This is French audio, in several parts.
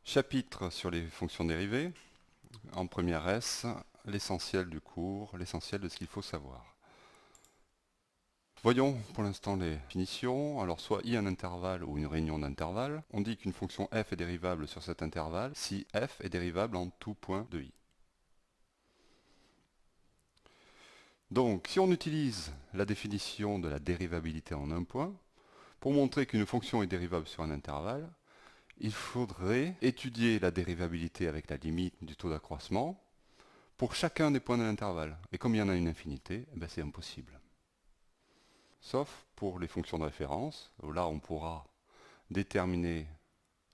Chapitre sur les fonctions dérivées. En première S, l'essentiel du cours, l'essentiel de ce qu'il faut savoir. Voyons pour l'instant les définitions. Alors soit I un intervalle ou une réunion d'intervalles. On dit qu'une fonction f est dérivable sur cet intervalle si f est dérivable en tout point de I. Donc si on utilise la définition de la dérivabilité en un point, pour montrer qu'une fonction est dérivable sur un intervalle, il faudrait étudier la dérivabilité avec la limite du taux d'accroissement pour chacun des points de l'intervalle. Et comme il y en a une infinité, c'est impossible. Sauf pour les fonctions de référence, où là on pourra déterminer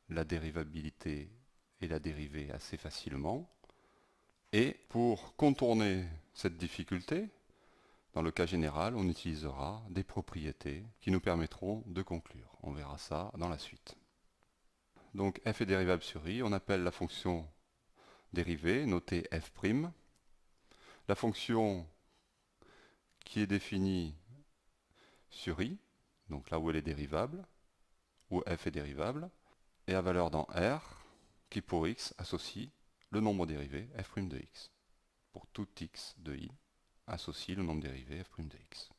la dérivabilité et la dérivée assez facilement. Et pour contourner cette difficulté, dans le cas général, on utilisera des propriétés qui nous permettront de conclure. On verra ça dans la suite. Donc f est dérivable sur i, on appelle la fonction dérivée, notée f'. La fonction qui est définie sur i, donc là où elle est dérivable, où f est dérivable, et à valeur dans R, qui pour x associe le nombre dérivé f' de x. Pour tout x de i, associe le nombre dérivé f' de x.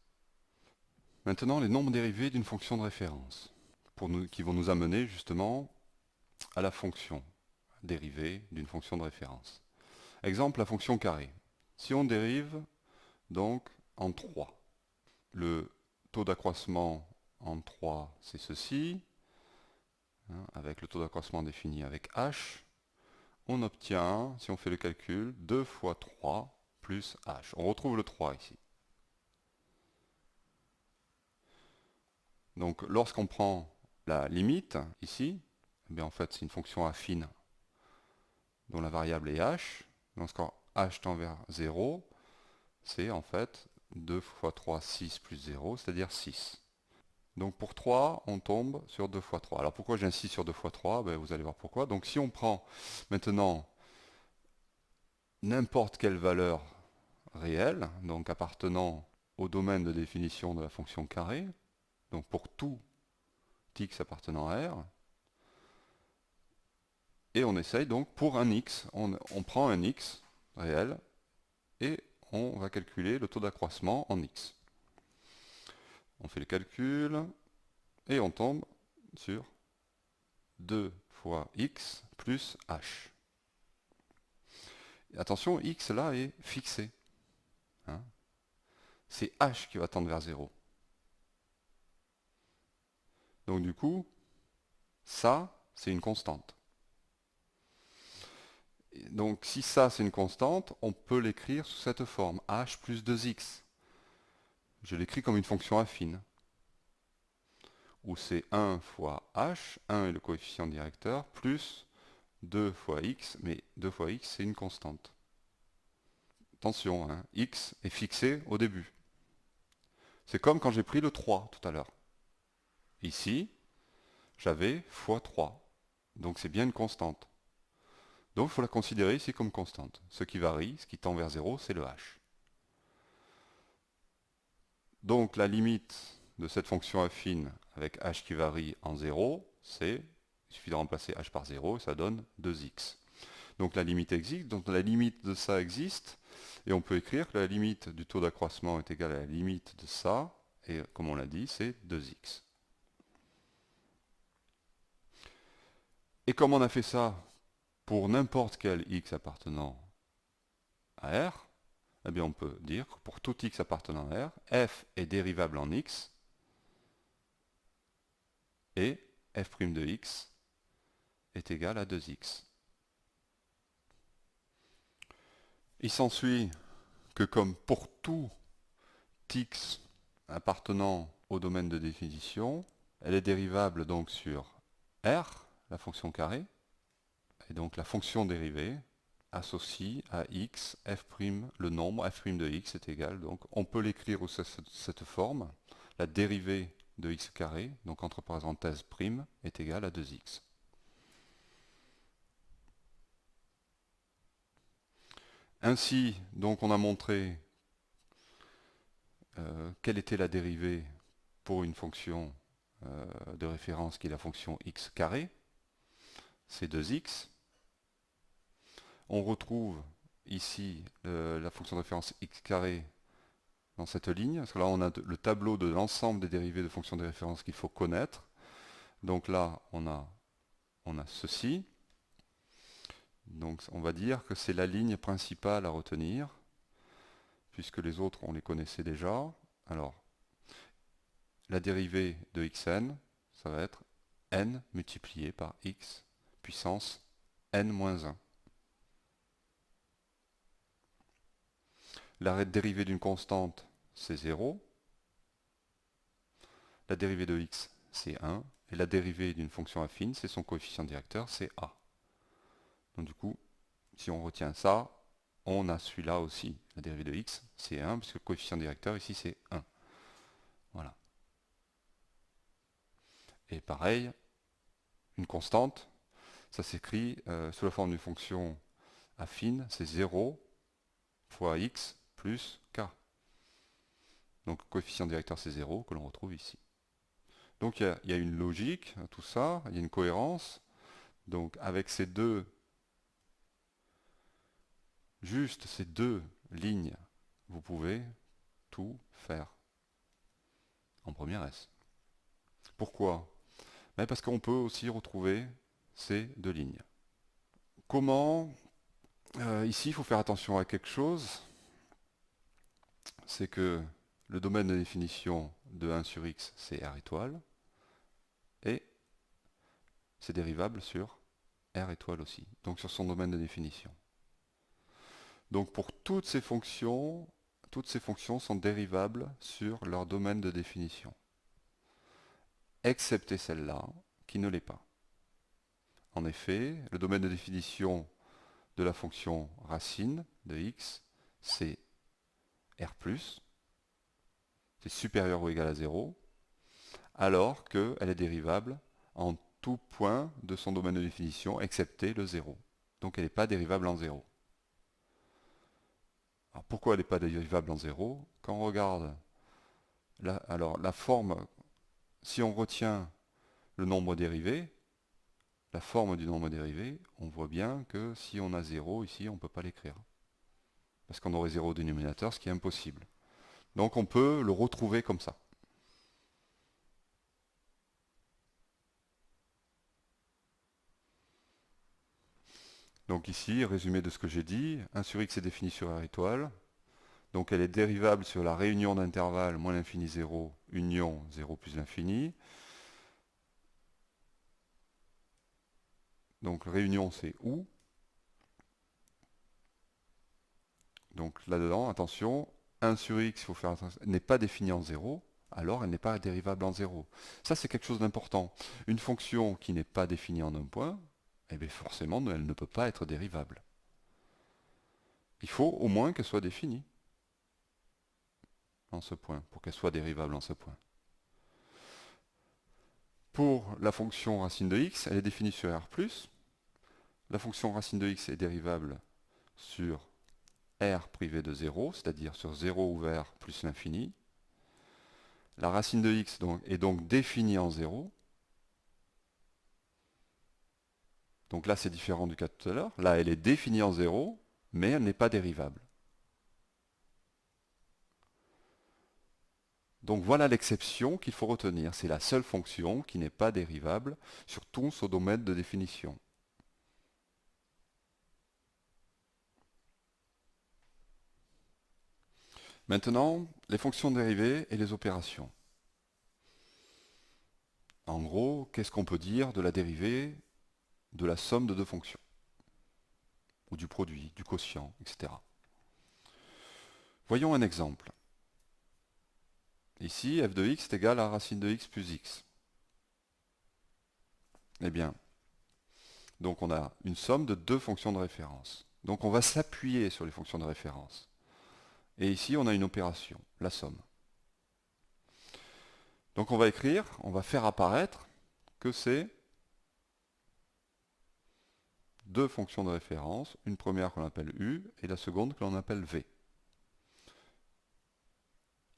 Maintenant, les nombres dérivés d'une fonction de référence, qui vont nous amener justement à la fonction dérivée d'une fonction de référence. Exemple, la fonction carré. Si on dérive donc en 3, le taux d'accroissement en 3, c'est ceci, avec le taux d'accroissement défini avec h, on obtient, si on fait le calcul, 2 fois 3 plus h. On retrouve le 3 ici. Donc lorsqu'on prend la limite, ici, en fait c'est une fonction affine dont la variable est h. Lorsqu'on h tend vers 0, c'est en fait 2 fois 3, 6 plus 0, c'est-à-dire 6. Donc pour 3, on tombe sur 2 fois 3. Alors pourquoi j'insiste sur 2 fois 3 ? Vous allez voir pourquoi. Donc si on prend maintenant n'importe quelle valeur réelle, donc appartenant au domaine de définition de la fonction carré, donc pour tout x appartenant à R, et on essaye donc pour un x, on prend un x réel, et on va calculer le taux d'accroissement en x. On fait le calcul, et on tombe sur 2 fois x plus h. Et attention, x là est fixé. C'est h qui va tendre vers 0. Donc du coup, ça, c'est une constante. Donc si ça, c'est une constante, on peut l'écrire sous cette forme, h plus 2x. Je l'écris comme une fonction affine, où c'est 1 fois h, 1 est le coefficient directeur, plus 2 fois x, mais 2 fois x, c'est une constante. Attention, x est fixé au début. C'est comme quand j'ai pris le 3 tout à l'heure. Ici, j'avais fois 3. Donc c'est bien une constante. Donc il faut la considérer ici comme constante. Ce qui varie, ce qui tend vers 0, c'est le h. Donc la limite de cette fonction affine avec h qui varie en 0, il suffit de remplacer h par 0 et ça donne 2x. Donc la limite existe, donc la limite de ça existe, et on peut écrire que la limite du taux d'accroissement est égale à la limite de ça, et comme on l'a dit, c'est 2x. Et comme on a fait ça pour n'importe quel x appartenant à R, on peut dire que pour tout x appartenant à R, f est dérivable en x, et f' de x est égal à 2x. Il s'ensuit que comme pour tout x appartenant au domaine de définition, elle est dérivable donc sur R, la fonction carrée, et donc la fonction dérivée associe à x, f', le nombre f' de x est égal, donc on peut l'écrire sous cette forme, la dérivée de x carré, donc entre parenthèses prime, est égale à 2x. Ainsi, donc on a montré quelle était la dérivée pour une fonction de référence qui est la fonction x carré. c'est 2x. On retrouve ici la fonction de référence x carré dans cette ligne, parce que là on a le tableau de l'ensemble des dérivées de fonctions de référence qu'il faut connaître. Donc là on a ceci. Donc on va dire que c'est la ligne principale à retenir, puisque les autres on les connaissait déjà. Alors, la dérivée de xn, ça va être n multiplié par x puissance n-1. La dérivée d'une constante, c'est 0. La dérivée de x, c'est 1. Et la dérivée d'une fonction affine, c'est son coefficient directeur, c'est a. Donc du coup, si on retient ça, on a celui-là aussi. La dérivée de x, c'est 1, puisque le coefficient directeur ici, c'est 1. Voilà. Et pareil, une constante, ça s'écrit sous la forme d'une fonction affine, c'est 0 fois x plus k. Donc le coefficient directeur c'est 0 que l'on retrouve ici. Donc il y a une logique à tout ça, il y a une cohérence. Donc avec juste ces deux lignes, vous pouvez tout faire en première S. Pourquoi? Parce qu'on peut aussi retrouver ces deux lignes. Comment? Ici, il faut faire attention à quelque chose. C'est que le domaine de définition de 1 sur x, c'est R étoile. Et c'est dérivable sur R étoile aussi, donc sur son domaine de définition. Donc pour toutes ces fonctions sont dérivables sur leur domaine de définition, excepté celle-là, qui ne l'est pas. En effet, le domaine de définition de la fonction racine de x, c'est R+, c'est supérieur ou égal à 0, alors qu'elle est dérivable en tout point de son domaine de définition, excepté le 0. Donc elle n'est pas dérivable en 0. Alors pourquoi elle n'est pas dérivable en 0? Quand on regarde la forme, si on retient le nombre dérivé, la forme du nombre dérivé, on voit bien que si on a 0 ici, on ne peut pas l'écrire. Parce qu'on aurait 0 au dénominateur, ce qui est impossible. Donc on peut le retrouver comme ça. Donc ici, résumé de ce que j'ai dit, 1 sur x est défini sur R étoile. Donc elle est dérivable sur la réunion d'intervalles moins l'infini 0, union 0 plus l'infini. Donc réunion c'est où. Donc là-dedans, attention, 1 sur x, il faut faire attention, n'est pas définie en 0, alors elle n'est pas dérivable en 0. Ça c'est quelque chose d'important. Une fonction qui n'est pas définie en un point, eh bien forcément elle ne peut pas être dérivable. Il faut au moins qu'elle soit définie en ce point, pour qu'elle soit dérivable en ce point. Pour la fonction racine de x, elle est définie sur R+. La fonction racine de x est dérivable sur R privé de 0, c'est-à-dire sur 0 ouvert plus l'infini. La racine de x est donc définie en 0. Donc là, c'est différent du cas de tout à l'heure. Là, elle est définie en 0, mais elle n'est pas dérivable. Donc voilà l'exception qu'il faut retenir. C'est la seule fonction qui n'est pas dérivable sur tout son domaine de définition. Maintenant, les fonctions dérivées et les opérations. En gros, qu'est-ce qu'on peut dire de la dérivée de la somme de deux fonctions? Ou du produit, du quotient, etc. Voyons un exemple. Ici, f de x est égal à racine de x plus x. Eh bien, donc on a une somme de deux fonctions de référence. Donc on va s'appuyer sur les fonctions de référence. Et ici, on a une opération, la somme. Donc on va écrire, on va faire apparaître que c'est deux fonctions de référence, une première qu'on appelle u et la seconde que l'on appelle v.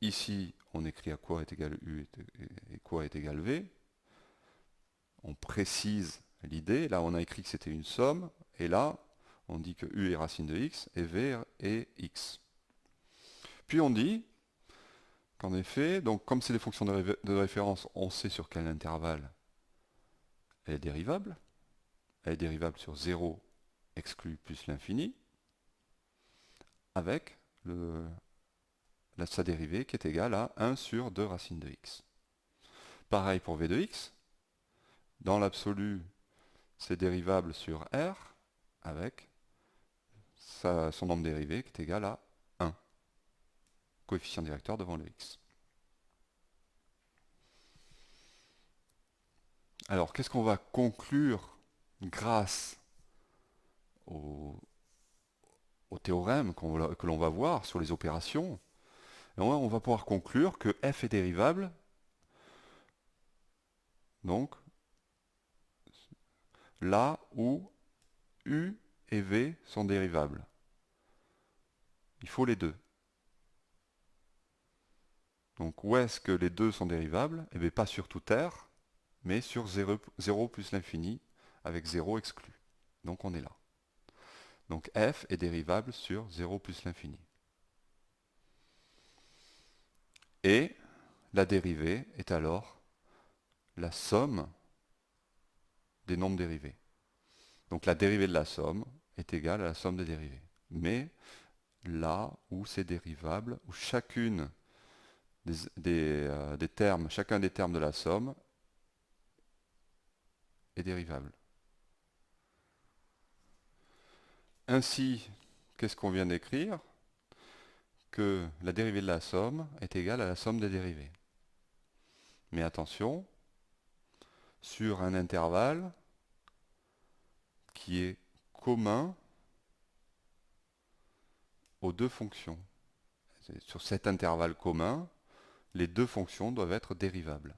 Ici, on écrit à quoi est égal u et quoi est égal v. On précise l'idée. Là, on a écrit que c'était une somme, et là, on dit que u est racine de x, et v est x. Puis on dit qu'en effet, donc comme c'est des fonctions de référence, on sait sur quel intervalle elle est dérivable. Elle est dérivable sur 0 exclu plus l'infini, avec sa dérivée qui est égale à 1 sur 2 racines de x. Pareil pour v de x. Dans l'absolu, c'est dérivable sur R, avec son nombre dérivé qui est égal à 1, coefficient directeur devant le x. Alors, qu'est-ce qu'on va conclure grâce au théorème que l'on va voir sur les opérations? Et on va pouvoir conclure que f est dérivable, donc là où u et v sont dérivables. Il faut les deux. Donc où est-ce que les deux sont dérivables? Eh bien pas sur toute R, mais sur 0 plus l'infini, avec 0 exclu. Donc on est là. Donc f est dérivable sur 0 plus l'infini. Et la dérivée est alors la somme des nombres dérivés. Donc la dérivée de la somme est égale à la somme des dérivés. Mais là où c'est dérivable, où chacun des termes de la somme est dérivable. Ainsi, qu'est-ce qu'on vient d'écrire? Que la dérivée de la somme est égale à la somme des dérivés. Mais attention, sur un intervalle qui est commun aux deux fonctions. Sur cet intervalle commun, les deux fonctions doivent être dérivables.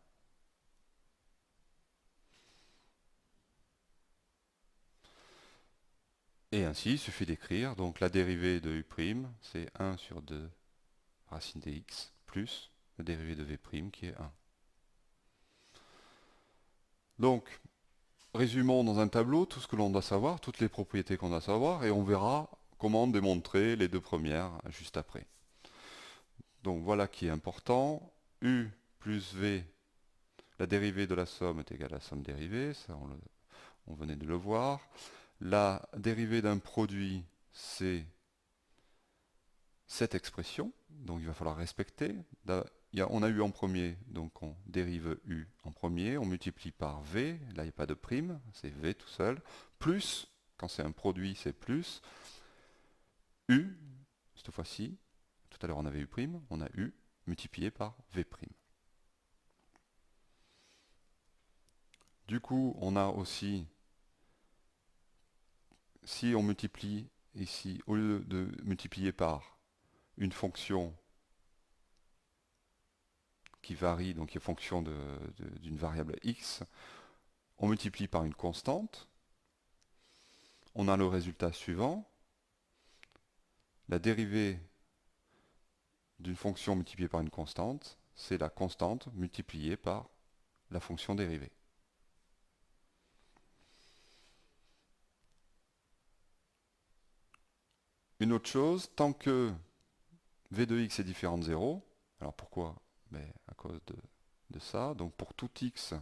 Et ainsi, il suffit d'écrire, donc la dérivée de u', c'est 1 sur 2 racine de x, plus la dérivée de v' qui est 1. Donc, résumons dans un tableau tout ce que l'on doit savoir, toutes les propriétés qu'on doit savoir, et on verra comment démontrer les deux premières juste après. Donc voilà qui est important. U plus V, la dérivée de la somme est égale à la somme dérivée, ça on venait de le voir. La dérivée d'un produit, c'est cette expression, donc il va falloir respecter. On a U en premier, donc on dérive U en premier, on multiplie par V, là il n'y a pas de prime, c'est V tout seul, plus, quand c'est un produit c'est plus, U, cette fois-ci, tout à l'heure on avait U', on a U multiplié par V'. Du coup, on a aussi, si on multiplie ici, au lieu de multiplier par une fonction qui varie, donc qui est fonction d'une variable x, on multiplie par une constante, on a le résultat suivant. La dérivée d'une fonction multipliée par une constante, c'est la constante multipliée par la fonction dérivée. Une autre chose, tant que v de x est différent de 0, alors pourquoi? Ben, à cause de ça. Donc pour tout x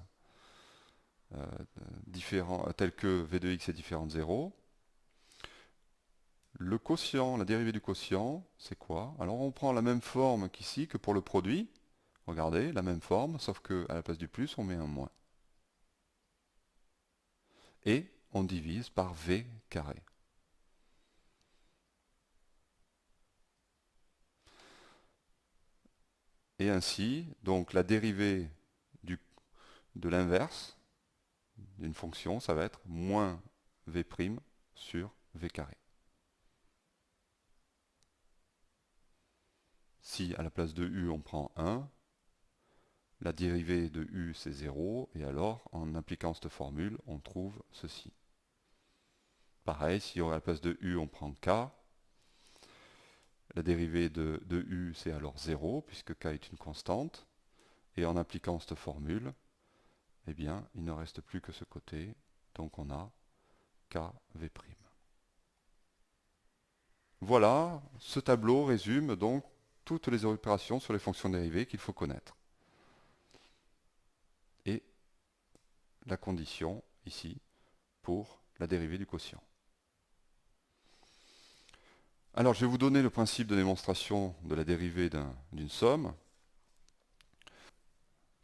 tel que v de x est différent de 0, le quotient, la dérivée du quotient, c'est quoi? Alors on prend la même forme qu'ici, que pour le produit. Regardez, la même forme, sauf qu'à la place du plus, on met un moins. Et on divise par v carré. Et ainsi, donc la dérivée de l'inverse d'une fonction, ça va être moins v' sur v carré. Si à la place de u on prend 1, la dérivée de u c'est 0, et alors en appliquant cette formule, on trouve ceci. Pareil, si à la place de u on prend k, la dérivée de u c'est alors 0, puisque k est une constante, et en appliquant cette formule, eh bien, il ne reste plus que ce côté, donc on a kv'. Voilà, ce tableau résume donc toutes les opérations sur les fonctions dérivées qu'il faut connaître. Et la condition, ici, pour la dérivée du quotient. Alors, je vais vous donner le principe de démonstration de la dérivée d'une somme.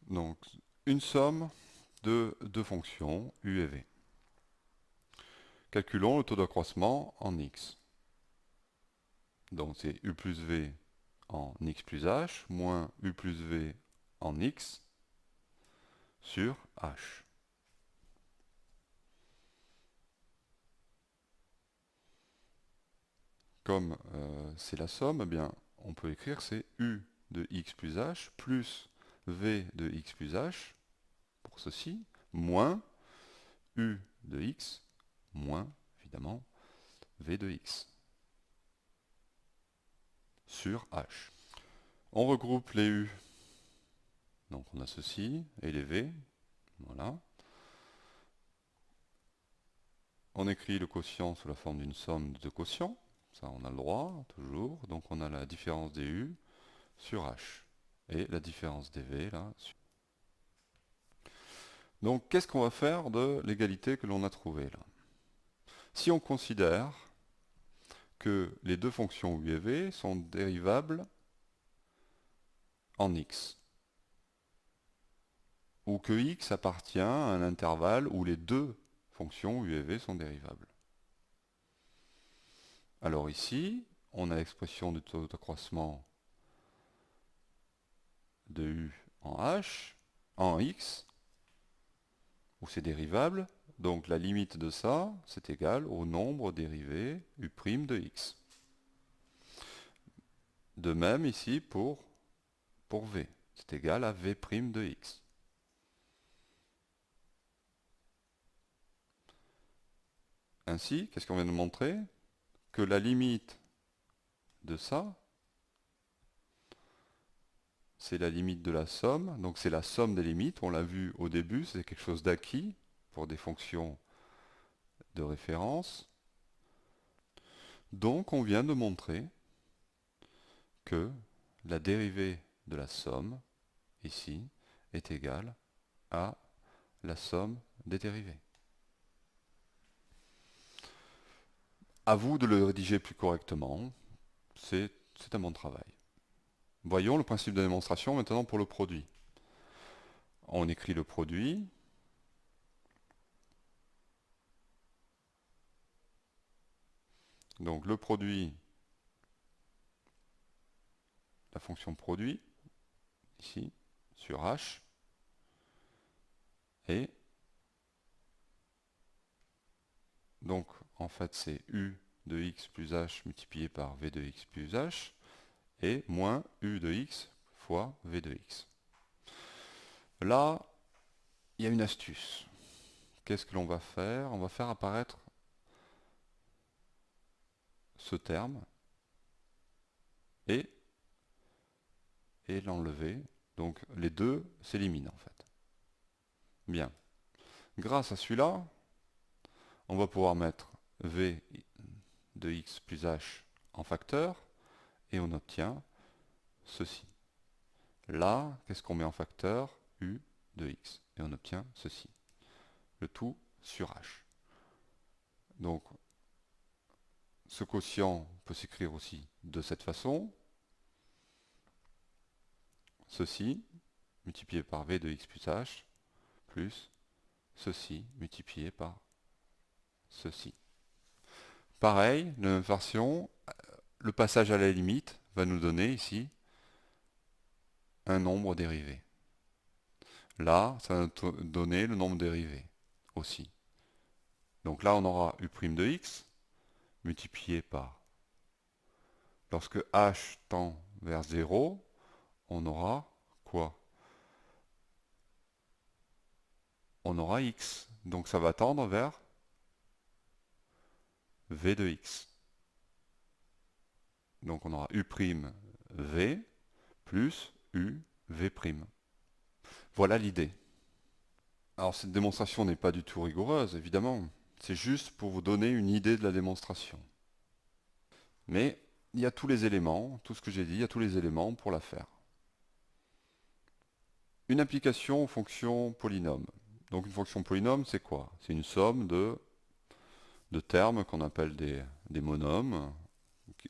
Donc, une somme de deux fonctions, u et v. Calculons le taux d'accroissement en x. Donc, c'est u plus v en x plus h, moins u plus v en x sur h. Comme c'est la somme, eh bien, on peut écrire c'est u de x plus h plus v de x plus h, pour ceci, moins u de x, moins, évidemment, v de x, sur h. On regroupe les u, donc on a ceci, et les v, voilà. On écrit le quotient sous la forme d'une somme de deux quotients, ça on a le droit, toujours, donc on a la différence des u sur h, et la différence des v, là, sur... Donc, qu'est-ce qu'on va faire de l'égalité que l'on a trouvée là? Si on considère que les deux fonctions u et v sont dérivables en x, ou que x appartient à un intervalle où les deux fonctions u et v sont dérivables. Alors ici, on a l'expression du taux d'accroissement de u en h, en x, où c'est dérivable. Donc la limite de ça, c'est égal au nombre dérivé u' de x. De même ici pour v, c'est égal à v' de x. Ainsi, qu'est-ce qu'on vient de montrer? Que la limite de ça, c'est la limite de la somme, donc c'est la somme des limites, on l'a vu au début, c'est quelque chose d'acquis pour des fonctions de référence. Donc on vient de montrer que la dérivée de la somme, ici, est égale à la somme des dérivées. À vous de le rédiger plus correctement, c'est un bon travail. Voyons le principe de démonstration maintenant pour le produit. On écrit le produit. Donc le produit, la fonction produit, ici, sur h, et donc en fait c'est u de x plus h multiplié par v de x plus h, et moins u de x fois v de x. Là, il y a une astuce. Qu'est-ce que l'on va faire? On va faire apparaître ce terme et l'enlever. Donc les deux s'éliminent en fait. Bien. Grâce à celui-là, on va pouvoir mettre v de x plus h en facteur et on obtient ceci. Là, qu'est-ce qu'on met en facteur? U de x. Et on obtient ceci. Le tout sur h. Donc, ce quotient peut s'écrire aussi de cette façon. Ceci, multiplié par v de x plus h, plus ceci, multiplié par ceci. Pareil, de la même façon, le passage à la limite va nous donner ici un nombre dérivé. Là, ça va nous donner le nombre dérivé aussi. Donc là, on aura u' de x multiplié par, lorsque h tend vers 0, on aura quoi? On aura x. Donc ça va tendre vers v de x. Donc on aura u'v plus u v'. Voilà l'idée. Alors cette démonstration n'est pas du tout rigoureuse, évidemment. C'est juste pour vous donner une idée de la démonstration. Mais il y a tous les éléments, tout ce que j'ai dit, il y a tous les éléments pour la faire. Une application aux fonctions polynômes. Donc une fonction polynôme, c'est quoi? C'est une somme de termes qu'on appelle des monômes,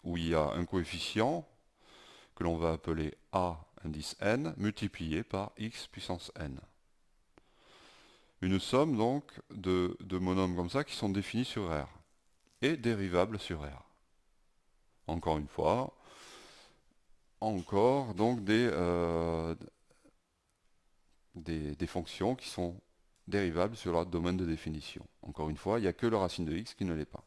où il y a un coefficient que l'on va appeler a indice n, multiplié par x puissance n. Une somme donc de monômes comme ça qui sont définis sur R et dérivables sur R. Encore une fois, encore donc des fonctions qui sont dérivables sur leur domaine de définition. Encore une fois, il n'y a que le racine de x qui ne l'est pas.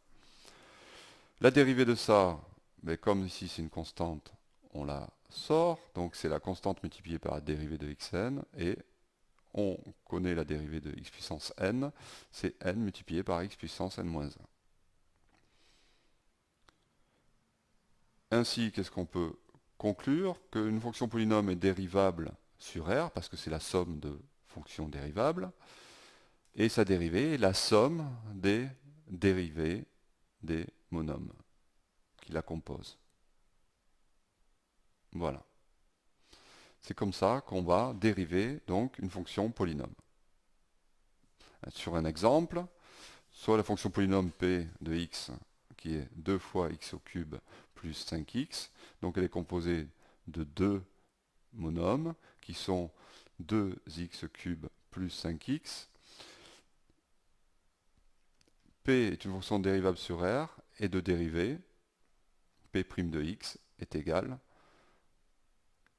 La dérivée de ça, mais comme ici c'est une constante, on la sort, donc c'est la constante multipliée par la dérivée de xn, et on connaît la dérivée de x puissance n, c'est n multiplié par x puissance n-1. Ainsi, qu'est-ce qu'on peut conclure? Qu'une fonction polynôme est dérivable sur R, parce que c'est la somme de fonctions dérivables, et sa dérivée est la somme des dérivées des monômes qui la composent. Voilà. C'est comme ça qu'on va dériver donc une fonction polynôme. Sur un exemple, soit la fonction polynôme p de x qui est 2 fois x au cube plus 5x, donc elle est composée de deux monômes qui sont 2x cube plus 5x. P est une fonction dérivable sur R et de dérivée p' de x est égal.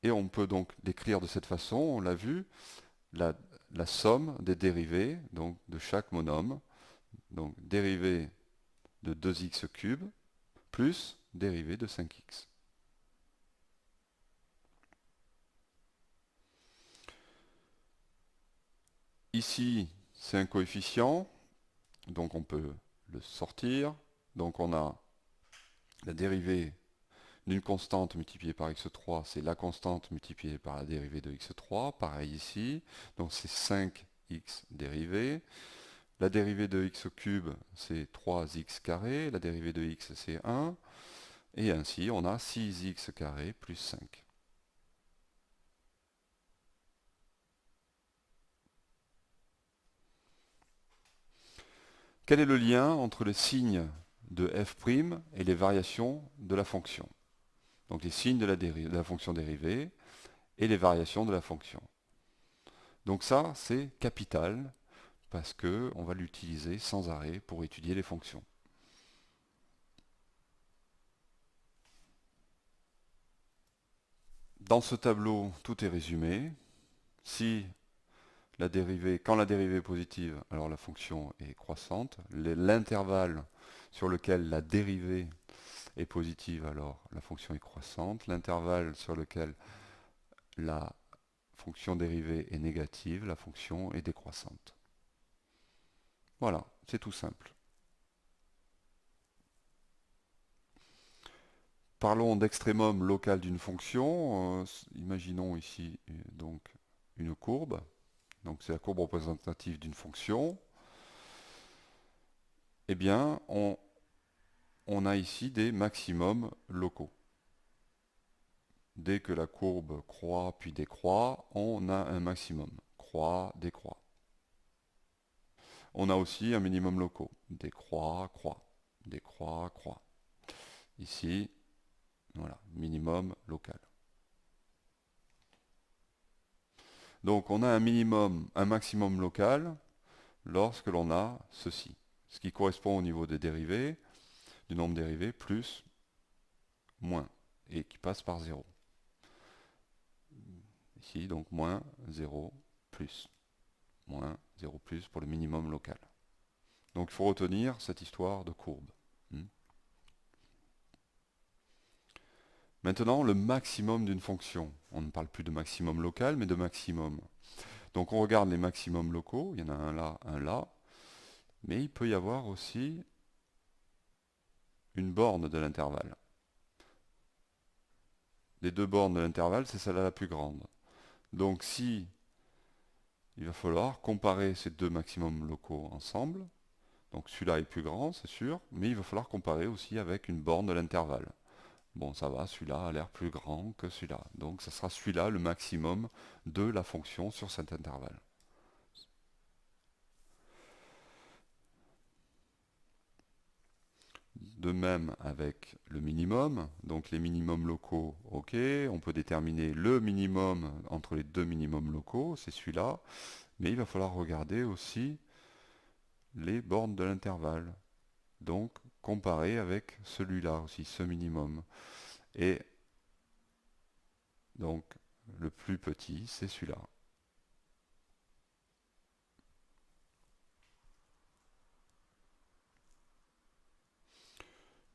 Et on peut donc l'écrire de cette façon, on l'a vu, la somme des dérivées donc, de chaque monôme, donc dérivée de 2x cube plus dérivée de 5x. Ici, c'est un coefficient, donc on peut le sortir. Donc on a la dérivée d'une constante multipliée par x3, c'est la constante multipliée par la dérivée de x3, pareil ici, donc c'est 5x dérivée. La dérivée de x au cube, c'est 3x carré, la dérivée de x, c'est 1, et ainsi on a 6x carré plus 5. Quel est le lien entre les signes de f' et les variations de la fonction? Donc les signes de la fonction dérivée et les variations de la fonction. Donc ça, c'est capital, parce qu'on va l'utiliser sans arrêt pour étudier les fonctions. Dans ce tableau, tout est résumé. Si quand la dérivée est positive, alors la fonction est croissante. L'intervalle sur lequel la dérivée est positive, alors la fonction est croissante. L'intervalle sur lequel la fonction dérivée est négative, la fonction est décroissante. Voilà, c'est tout simple. Parlons d'extrémum local d'une fonction. Imaginons ici donc une courbe. Donc c'est la courbe représentative d'une fonction. Eh bien, on a ici des maximums locaux. Dès que la courbe croît puis décroît, on a un maximum. Croît, décroît. On a aussi un minimum locaux. Décroît, croît. Décroît, croît. Ici, voilà, minimum local. Donc on a un minimum, un maximum local lorsque l'on a ceci. Ce qui correspond au niveau des dérivés, du nombre dérivé, plus, moins, et qui passe par 0. Ici, donc moins 0 plus. Moins 0 plus pour le minimum local. Donc il faut retenir cette histoire de courbe. Maintenant, le maximum d'une fonction. On ne parle plus de maximum local, mais de maximum. Donc on regarde les maximums locaux. Il y en a un là. Mais il peut y avoir aussi une borne de l'intervalle. Les deux bornes de l'intervalle, c'est celle-là la plus grande. Donc si il va falloir comparer ces deux maximums locaux ensemble. Donc celui-là est plus grand, c'est sûr, mais il va falloir comparer aussi avec une borne de l'intervalle. Bon, ça va, celui-là a l'air plus grand que celui-là. Donc ça sera celui-là le maximum de la fonction sur cet intervalle. De même avec le minimum, donc les minimums locaux, ok, on peut déterminer le minimum entre les deux minimums locaux, c'est celui-là, mais il va falloir regarder aussi les bornes de l'intervalle. Donc comparer avec celui-là aussi, ce minimum. Et donc le plus petit, c'est celui-là.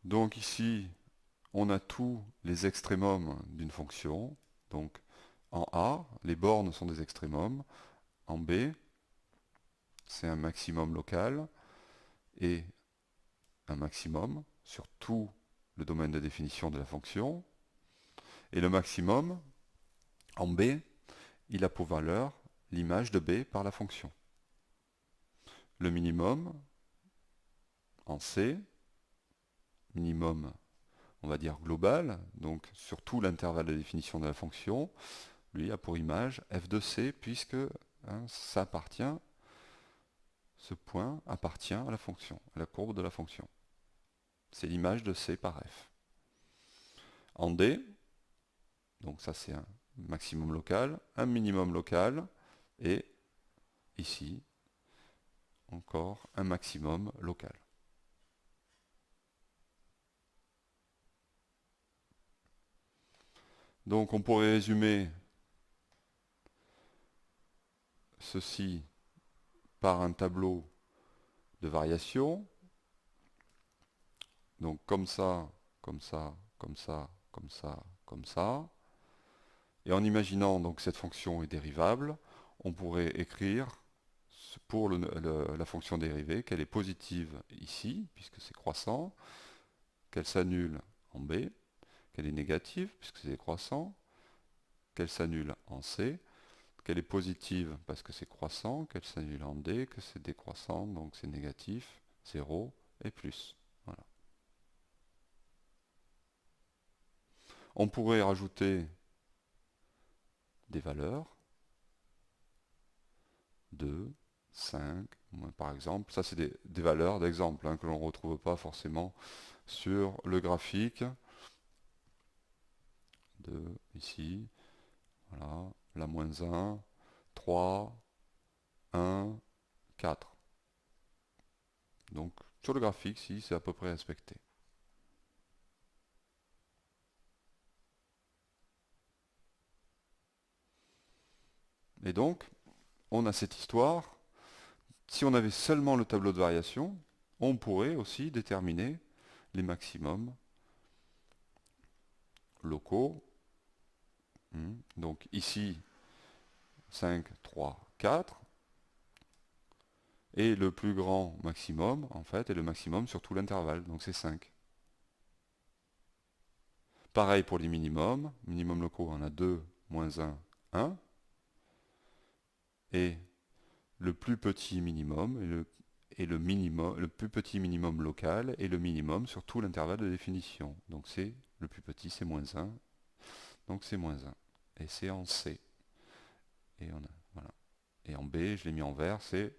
Donc ici, on a tous les extrémums d'une fonction. Donc en A, les bornes sont des extrémums. En B, c'est un maximum local et un maximum sur tout le domaine de définition de la fonction. Et le maximum, en B, il a pour valeur l'image de B par la fonction. Le minimum, en C, minimum, on va dire global, donc sur tout l'intervalle de définition de la fonction, lui a pour image f de c, puisque ça appartient, ce point appartient à la fonction, à la courbe de la fonction. C'est l'image de c par f. En D, donc ça c'est un maximum local, un minimum local, et ici, encore un maximum local. Donc on pourrait résumer ceci par un tableau de variation. Donc comme ça, comme ça, comme ça, comme ça, comme ça. Et en imaginant donc cette fonction est dérivable, on pourrait écrire pour la fonction dérivée qu'elle est positive ici, puisque c'est croissant, qu'elle s'annule en B, qu'elle est négative, puisque c'est décroissant, qu'elle s'annule en C, qu'elle est positive parce que c'est croissant, qu'elle s'annule en D, que c'est décroissant, donc c'est négatif, 0 et plus. Voilà. On pourrait rajouter des valeurs, 2, 5, par exemple. Ça, c'est des valeurs d'exemple que l'on ne retrouve pas forcément sur le graphique. 2, ici, voilà, la moins 1, 3, 1, 4. Donc, sur le graphique, si, c'est à peu près respecté. Et donc, on a cette histoire. Si on avait seulement le tableau de variation, on pourrait aussi déterminer les maximums locaux. Donc ici, 5, 3, 4. Et le plus grand maximum, en fait, est le maximum sur tout l'intervalle, donc c'est 5. Pareil pour les minimums. Minimum locaux, on a 2, moins 1, 1. Et le plus petit minimum et le minimum, le plus petit minimum local et le minimum sur tout l'intervalle de définition. Donc c'est le plus petit, c'est moins 1. Donc c'est moins 1. Et c'est en C. Et, voilà. Et en B, je l'ai mis en vert, c'est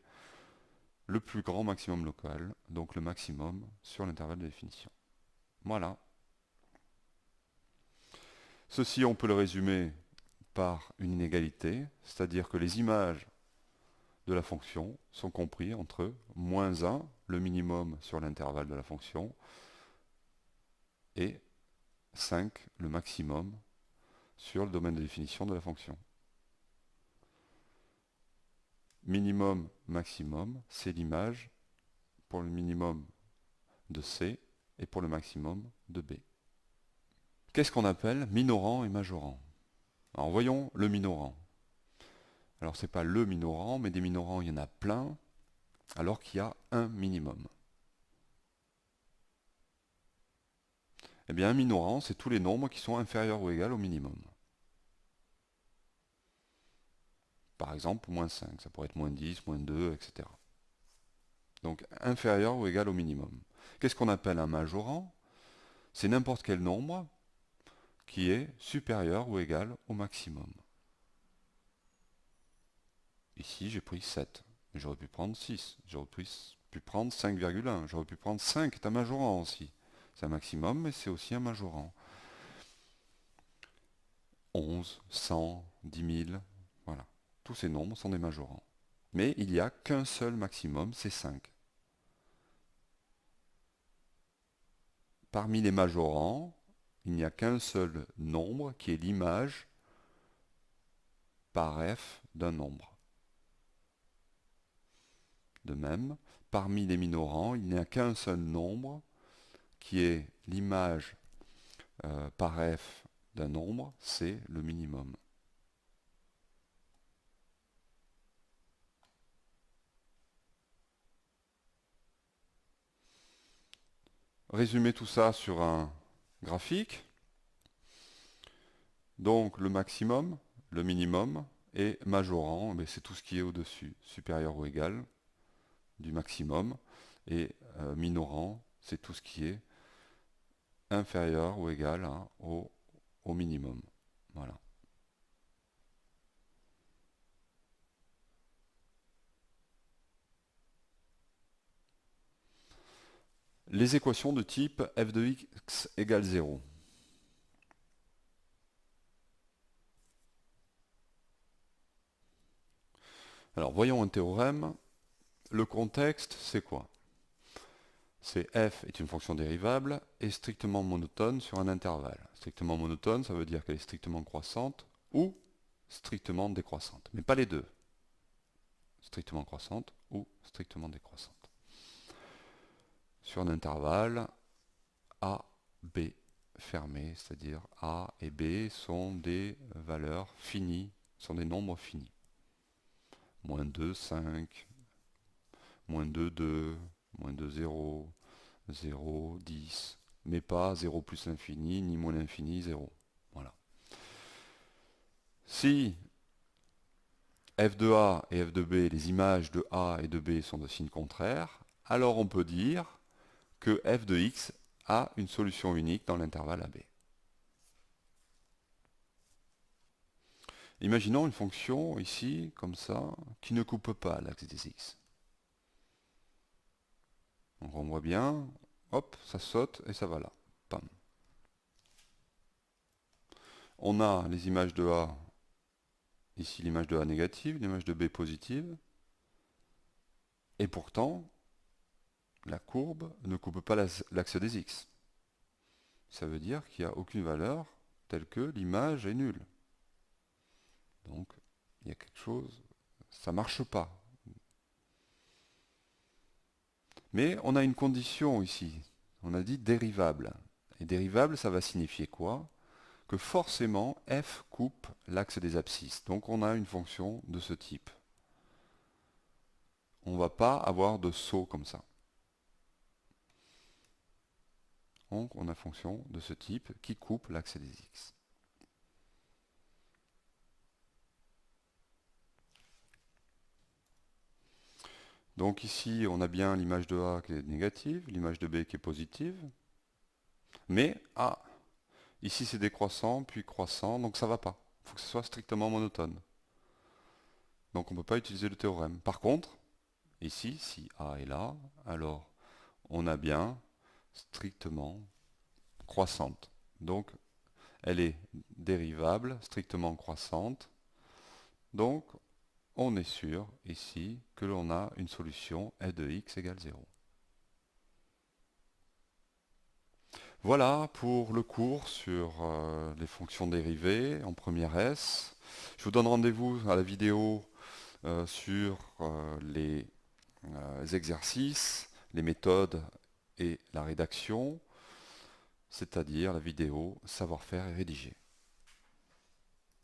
le plus grand maximum local, donc le maximum sur l'intervalle de définition. Voilà. Ceci, on peut le résumer par une inégalité, c'est-à-dire que les images de la fonction sont compris entre moins 1, le minimum sur l'intervalle de la fonction, et 5, le maximum sur le domaine de définition de la fonction. Minimum, maximum, c'est l'image pour le minimum de C et pour le maximum de B. Qu'est-ce qu'on appelle minorant et majorant? Alors voyons le minorant. Alors c'est pas le minorant, mais des minorants il y en a plein, alors qu'il y a un minimum. Eh bien un minorant, c'est tous les nombres qui sont inférieurs ou égaux au minimum. Par exemple, moins 5, ça pourrait être moins 10, moins 2, etc. Donc inférieur ou égal au minimum. Qu'est-ce qu'on appelle un majorant? C'est n'importe quel nombre qui est supérieur ou égal au maximum. Ici, j'ai pris 7. J'aurais pu prendre 6. J'aurais pu prendre 5,1. J'aurais pu prendre 5, c'est un majorant aussi. C'est un maximum, mais c'est aussi un majorant. 11, 100, 10 000, voilà. Tous ces nombres sont des majorants. Mais il n'y a qu'un seul maximum, c'est 5. Parmi les majorants, il n'y a qu'un seul nombre qui est l'image par f d'un nombre. De même, parmi les minorants, il n'y a qu'un seul nombre qui est l'image par f d'un nombre, c'est le minimum. Résumer tout ça sur un graphique. Donc le maximum, le minimum, et majorant, c'est tout ce qui est au-dessus, supérieur ou égal du maximum, et minorant, c'est tout ce qui est inférieur ou égal au minimum. Voilà. Les équations de type f de x égale 0. Alors voyons un théorème. Le contexte, c'est quoi? C'est f est une fonction dérivable et strictement monotone sur un intervalle. Strictement monotone, ça veut dire qu'elle est strictement croissante ou strictement décroissante, mais pas les deux. Strictement croissante ou strictement décroissante. Sur un intervalle a, b fermé, c'est-à-dire a et b sont des valeurs finies, sont des nombres finis. Moins 2, 5, moins 2, 2, moins 2, 0, 0, 10, mais pas 0 plus l'infini, ni moins l'infini, 0. Voilà. Si f de a et f de b, les images de a et de b sont de signes contraires, alors on peut dire que f de x a une solution unique dans l'intervalle AB. Imaginons une fonction ici, comme ça, qui ne coupe pas l'axe des x. Donc on voit bien, hop, ça saute et ça va là. Pam. On a les images de A, ici l'image de A négative, l'image de B positive, et pourtant, la courbe ne coupe pas l'axe des x. Ça veut dire qu'il n'y a aucune valeur telle que l'image est nulle. Donc, il y a quelque chose, ça ne marche pas. Mais on a une condition ici, on a dit dérivable. Et dérivable, ça va signifier quoi? Que forcément, f coupe l'axe des abscisses. Donc on a une fonction de ce type. On ne va pas avoir de saut comme ça. Donc on a une fonction de ce type qui coupe l'axe des x. Donc ici, on a bien l'image de A qui est négative, l'image de B qui est positive. Mais, ici c'est décroissant, puis croissant, donc ça ne va pas. Il faut que ce soit strictement monotone. Donc on ne peut pas utiliser le théorème. Par contre, ici, si A est là, alors on a bien strictement croissante. Donc elle est dérivable, strictement croissante. Donc on est sûr ici que l'on a une solution f de x égale 0. Voilà pour le cours sur les fonctions dérivées en première S. Je vous donne rendez-vous à la vidéo sur les exercices, les méthodes et la rédaction, c'est-à-dire la vidéo savoir faire et rédiger.